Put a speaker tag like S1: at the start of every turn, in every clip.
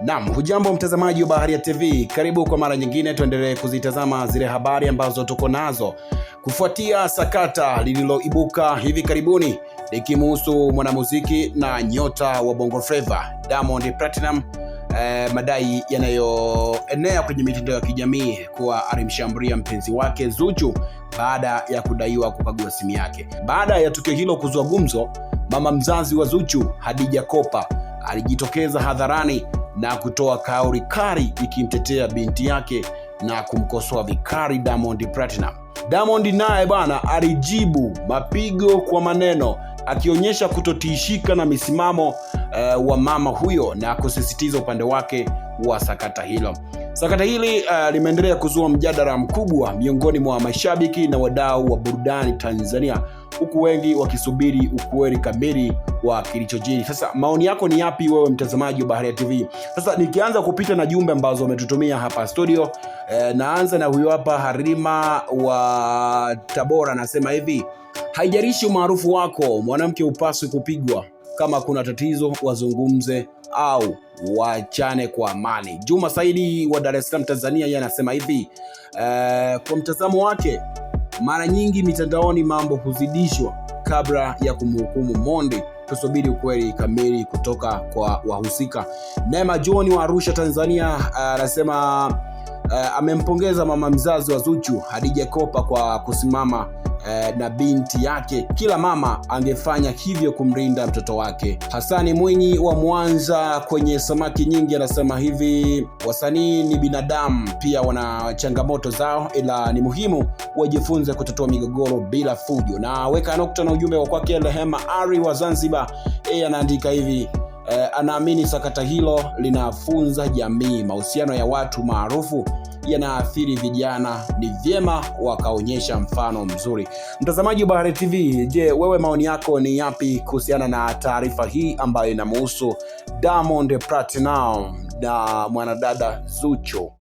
S1: Naam, hujambo mtazamaji wa Baharia TV. Karibu kwa mara nyingine tuendelee kuzitazama zile habari ambazo tuko nazo kufuatia sakata lililoibuka hivi karibuni likimhusu mwanamuziki na nyota wa Bongo Flava Diamond Platinum. Madai yanayoenea kwenye mitandao ya kijamii kuwa alimshambulia mpenzi wake Zuchu baada ya kudaiwa kukagua simu yake. Baada ya tukio hilo kuzua gumzo, mama mzazi wa Zuchu Khadija Kopa alijitokeza hadharani na kutoa kauli kali ikimtetea binti yake na kumkosoa vikali Diamond Platinum. Diamond naye bwana alijibu mapigo kwa maneno, akionyesha kutotishika na misimamo wa mama huyo na kusisitiza upande wake wa sakata hilo. Sakata hili limeendelea kuzua mjadala mkubwa miongoni mwa mashabiki na wadau wa burudani Tanzania, huku wengi wakisubiri ukweli kamili wa kilichojiri. Sasa maoni yako ni yapi wewe mtazamaji wa Baharia TV? Sasa nikianza kupita na jumbe ambazo umetutumia hapa studio, naanza na huyo hapa Harima wa Tabora, anasema hivi: haijalishi umaarufu wako, mwanamke upaswi kupigwa. Kama kuna tatizo wazungumze au wachane kwa amani. Juma Saidi wa Dar es Salaam Tanzania, yeye anasema hivi, kwa mtazamo wake, mara nyingi mitandaoni mambo huzidishwa kabla ya kumhukumu Mondi. Tusubiri ukweli kamili kutoka kwa wahusika. Neema John wa Arusha Tanzania anasema amempongeza mama mzazi wa Zuchu Khadija Kopa kwa kusimama na binti yake. Kila mama angefanya hivyo kumlinda mtoto wake. Hasani Mwinyi wa Mwanza kwenye samaki nyingi anasema hivi: wasanii ni binadamu, pia wana changamoto zao, ila ni muhimu wajifunze kutatua migogoro bila fujo. Na weka nukta na ujumbe wa kwake Rehema Ari wa Zanzibar, yeye anaandika hivi: anaamini sakata hilo linafunza jamii mahusiano ya watu maarufu yanaathiri vijana, ni vyema wakaonyesha mfano mzuri. Mtazamaji wa Baharia TV, je, wewe maoni yako ni yapi kuhusiana na taarifa hii ambayo inamhusu Diamond Platinum na mwanadada Zuchu?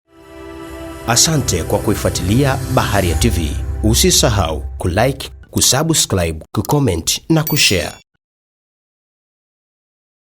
S2: Asante kwa kuifuatilia Baharia TV. Usisahau kulike, kusubscribe, kucomment na kushare.